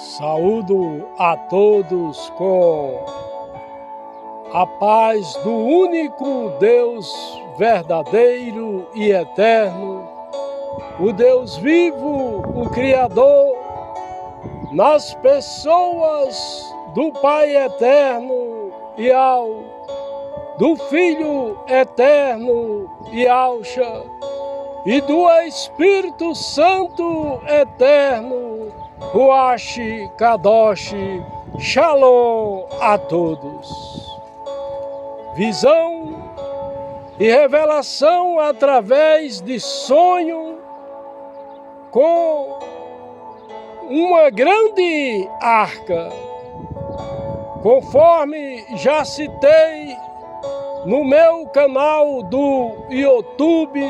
Saúdo a todos com a paz do único Deus verdadeiro e eterno, o Deus vivo, o Criador, nas pessoas do Pai eterno e do Filho eterno e e do Espírito Santo eterno, Ruach Kadosh, Shalom a todos. Visão e revelação através de sonho com uma grande arca. Conforme já citei no meu canal do YouTube,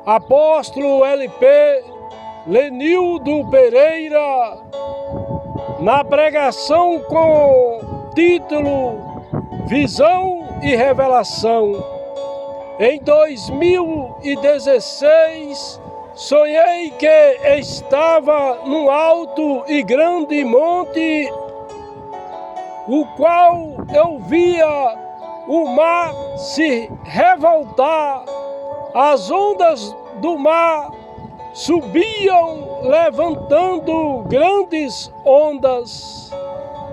Apóstolo LP Lenildo Pereira, na pregação com título Visão e Revelação. Em 2016, sonhei que estava num alto e grande monte, o qual eu via o mar se revoltar, as ondas do mar subiam levantando grandes ondas,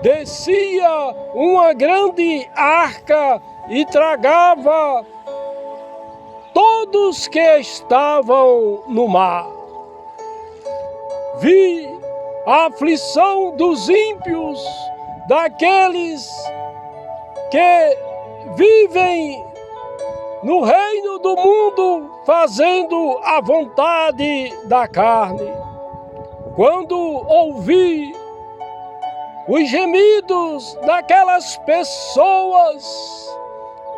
descia uma grande arca e tragava todos que estavam no mar. Vi a aflição dos ímpios, daqueles que vivem no reino do mundo, fazendo a vontade da carne. Quando ouvi os gemidos daquelas pessoas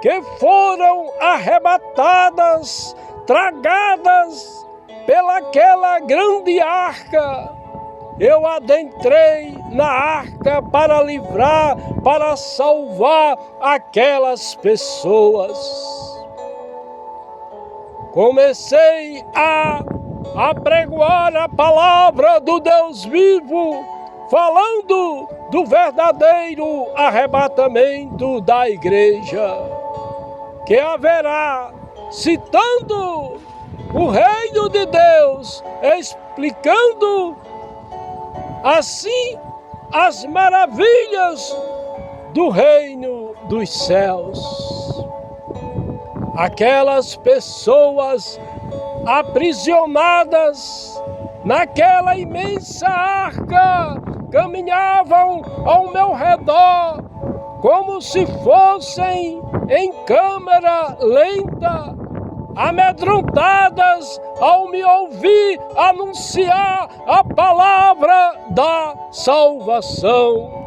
que foram arrebatadas, tragadas pelaquela grande arca, eu adentrei na arca para livrar, para salvar aquelas pessoas. Comecei a apregoar a palavra do Deus vivo, falando do verdadeiro arrebatamento da igreja, que haverá, citando o reino de Deus, explicando assim as maravilhas do reino dos céus. Aquelas pessoas aprisionadas naquela imensa arca caminhavam ao meu redor como se fossem em câmera lenta, amedrontadas ao me ouvir anunciar a palavra da salvação.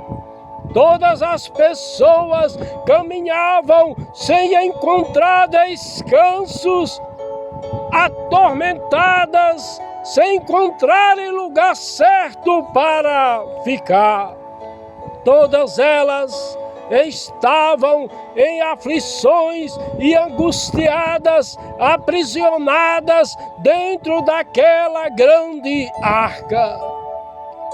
Todas as pessoas caminhavam sem encontrar descansos, atormentadas, sem encontrarem lugar certo para ficar. Todas elas estavam em aflições e angustiadas, aprisionadas dentro daquela grande arca.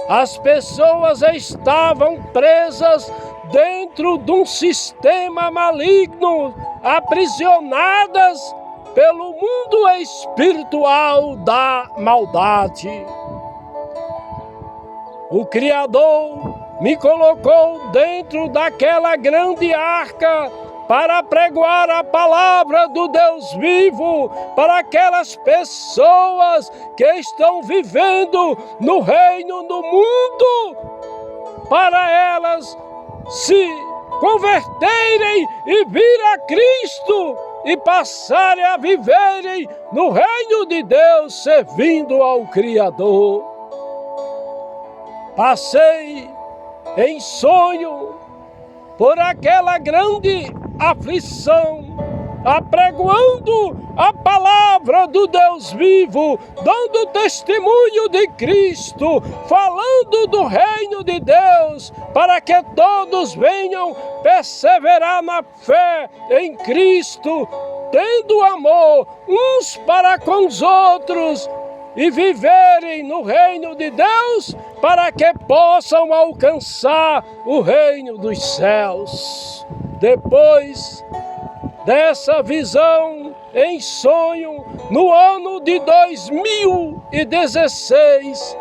As pessoas estavam presas dentro de um sistema maligno, aprisionadas pelo mundo espiritual da maldade. O Criador me colocou dentro daquela grande arca para apregoar a palavra do Deus vivo para aquelas pessoas que estão vivendo no reino do mundo, para elas se converterem e vir a Cristo e passarem a viverem no reino de Deus, servindo ao Criador. Passei em sonho por aquela grande aflição, apregoando a palavra do Deus vivo, dando testemunho de Cristo, falando do reino de Deus, para que todos venham perseverar na fé em Cristo, tendo amor uns para com os outros, e viverem no reino de Deus para que possam alcançar o reino dos céus. Depois dessa visão em sonho, no ano de 2016,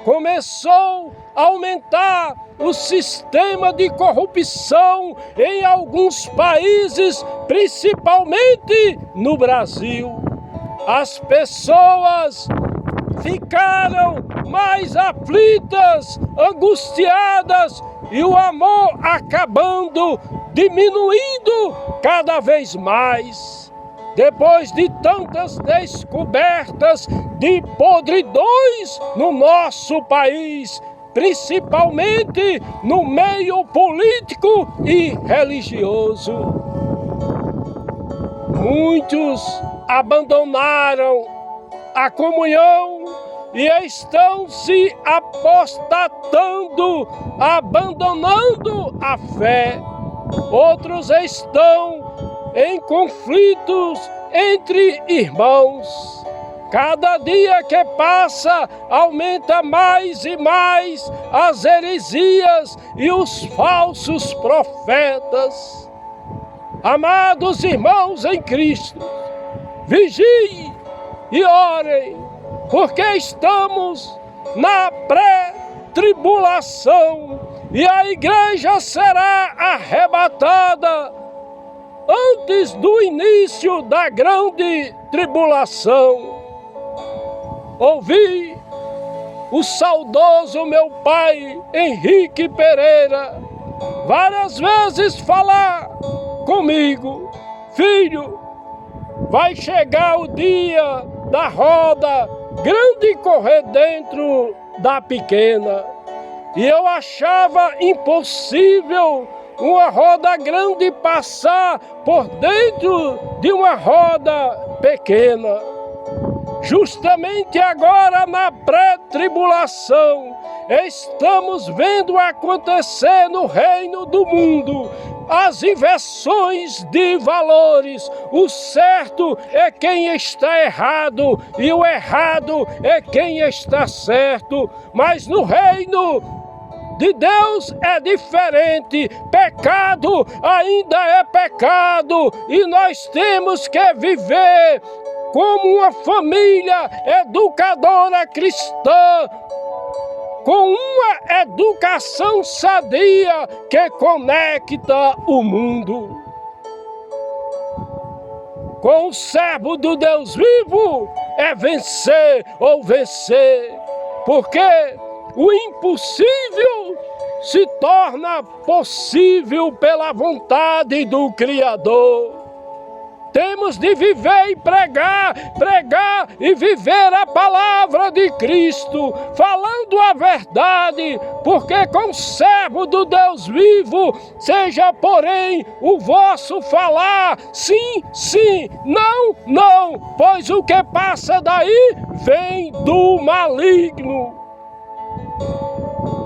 começou a aumentar o sistema de corrupção em alguns países, principalmente no Brasil. As pessoas ficaram mais aflitas, angustiadas e o amor acabando, diminuindo cada vez mais. Depois de tantas descobertas de podridões no nosso país, principalmente no meio político e religioso, muitos abandonaram a comunhão e estão se apostatando, abandonando a fé. Outros estão em conflitos entre irmãos. Cada dia que passa, aumenta mais e mais as heresias e os falsos profetas. Amados irmãos em Cristo, vigiem e orem, porque estamos na pré-tribulação e a igreja será arrebatada antes do início da grande tribulação. Ouvi o saudoso meu pai Henrique Pereira várias vezes falar comigo: filho, vai chegar o dia da roda grande correr dentro da pequena. E eu achava impossível uma roda grande passar por dentro de uma roda pequena. Justamente agora, na pré-tribulação, estamos vendo acontecer no reino do mundo as inversões de valores. O certo é quem está errado e o errado é quem está certo. Mas no reino de Deus é diferente. Pecado ainda é pecado e nós temos que viver como uma família educadora cristã, com uma educação sadia que conecta o mundo. Com o servo do Deus vivo é vencer ou vencer, porque o impossível se torna possível pela vontade do Criador. Temos de viver e pregar e viver a palavra de Cristo, falando a verdade, porque com o servo do Deus vivo, seja porém o vosso falar, sim, sim, não, não, pois o que passa daí vem do maligno.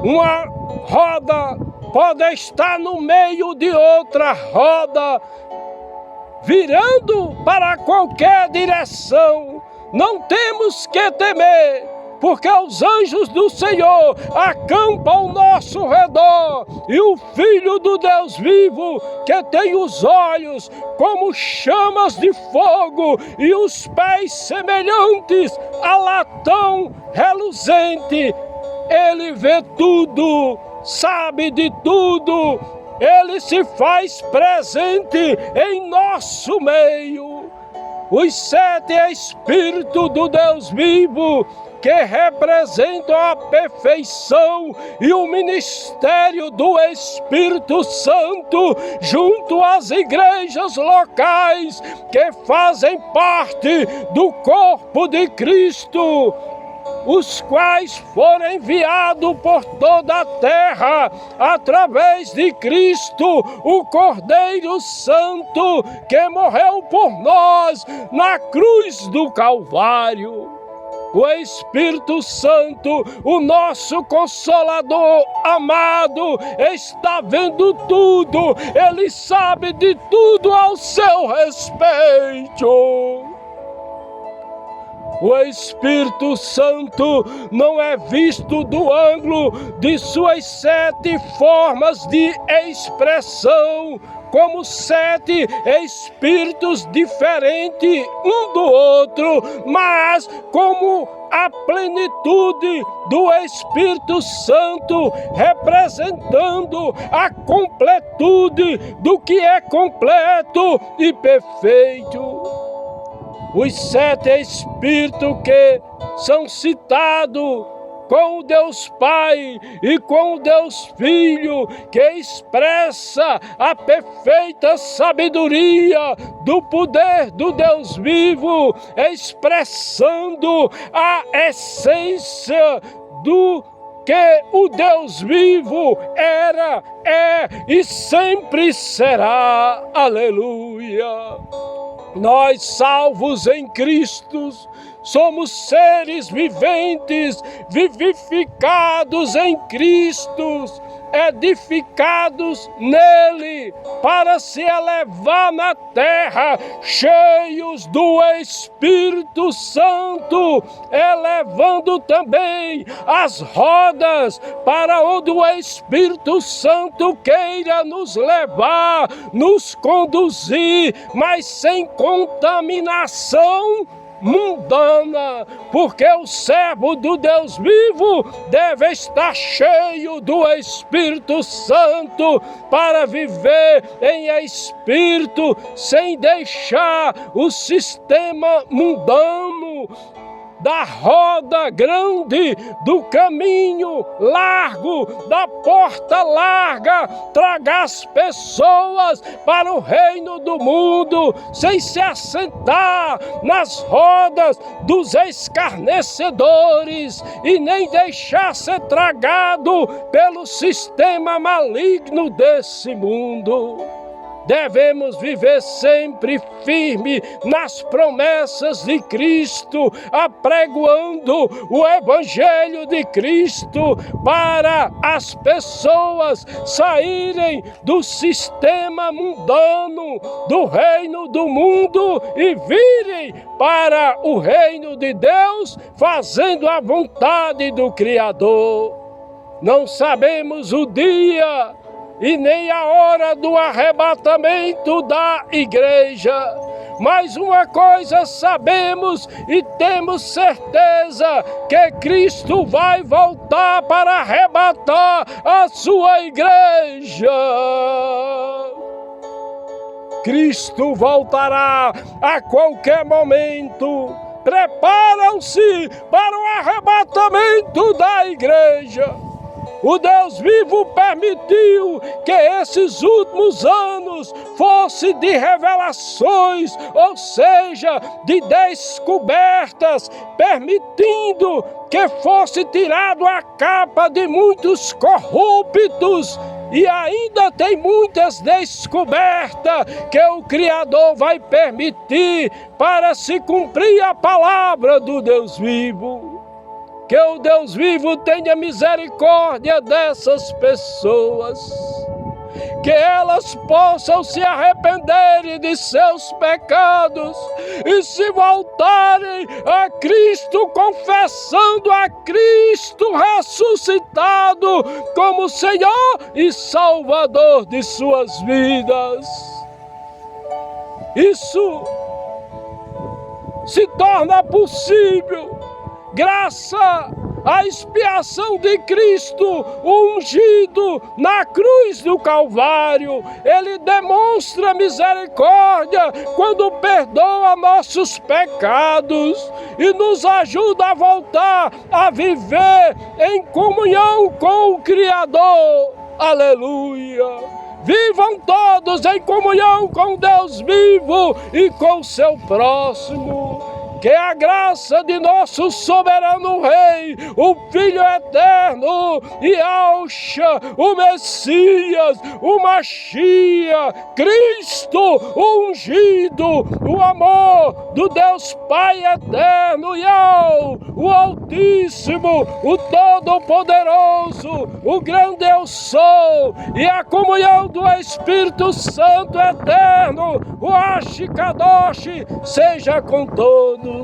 Uma roda pode estar no meio de outra roda, virando para qualquer direção. Não temos que temer, porque os anjos do Senhor acampam ao nosso redor, e o Filho do Deus vivo, que tem os olhos como chamas de fogo e os pés semelhantes a latão reluzente, ele vê tudo, sabe de tudo. Ele se faz presente em nosso meio. Os 7 Espíritos do Deus vivo, que representam a perfeição e o ministério do Espírito Santo, junto às igrejas locais que fazem parte do corpo de Cristo, os quais foram enviados por toda a terra, através de Cristo, o Cordeiro Santo, que morreu por nós na cruz do Calvário. O Espírito Santo, o nosso Consolador amado, está vendo tudo, ele sabe de tudo ao seu respeito. O Espírito Santo não é visto do ângulo de suas 7 formas de expressão, como 7 espíritos diferentes um do outro, mas como a plenitude do Espírito Santo, representando a completude do que é completo e perfeito. Os 7 espíritos que são citados com o Deus Pai e com o Deus Filho, que expressa a perfeita sabedoria do poder do Deus vivo, expressando a essência do que o Deus vivo era, é e sempre será. Aleluia! Nós, salvos em Cristo, somos seres viventes, vivificados em Cristo, edificados nele, para se elevar na terra, cheios do Espírito Santo, elevando também as rodas para onde o Espírito Santo queira nos levar, nos conduzir, mas sem contaminação mundana, porque o servo do Deus vivo deve estar cheio do Espírito Santo para viver em espírito, sem deixar o sistema mundano da roda grande, do caminho largo, da porta larga, traga as pessoas para o reino do mundo, sem se assentar nas rodas dos escarnecedores e nem deixar ser tragado pelo sistema maligno desse mundo. Devemos viver sempre firme nas promessas de Cristo, apregoando o Evangelho de Cristo para as pessoas saírem do sistema mundano, do reino do mundo e virem para o reino de Deus, fazendo a vontade do Criador. Não sabemos o dia e nem a hora do arrebatamento da igreja. Mas uma coisa sabemos e temos certeza, que Cristo vai voltar para arrebatar a sua igreja. Cristo voltará a qualquer momento. Preparam-se para o arrebatamento da igreja. O Deus vivo permitiu que esses últimos anos fossem de revelações, ou seja, de descobertas, permitindo que fosse tirado a capa de muitos corruptos. E ainda tem muitas descobertas que o Criador vai permitir para se cumprir a palavra do Deus vivo. Que o Deus vivo tenha misericórdia dessas pessoas, que elas possam se arrependerem de seus pecados e se voltarem a Cristo, confessando a Cristo ressuscitado como Senhor e Salvador de suas vidas. Isso se torna possível graças à expiação de Cristo, ungido na cruz do Calvário. Ele demonstra misericórdia quando perdoa nossos pecados e nos ajuda a voltar a viver em comunhão com o Criador. Aleluia! Vivam todos em comunhão com Deus vivo e com seu próximo. Que a graça de nosso soberano Rei, o Filho eterno, Yahushua, o Messias, o Machia, Cristo ungido, o amor do Deus Pai eterno, Yahweh, o Altíssimo, o Todo-Poderoso, o grande Eu Sou, e a comunhão do Espírito Santo eterno, o Ashikadosh, seja com todos.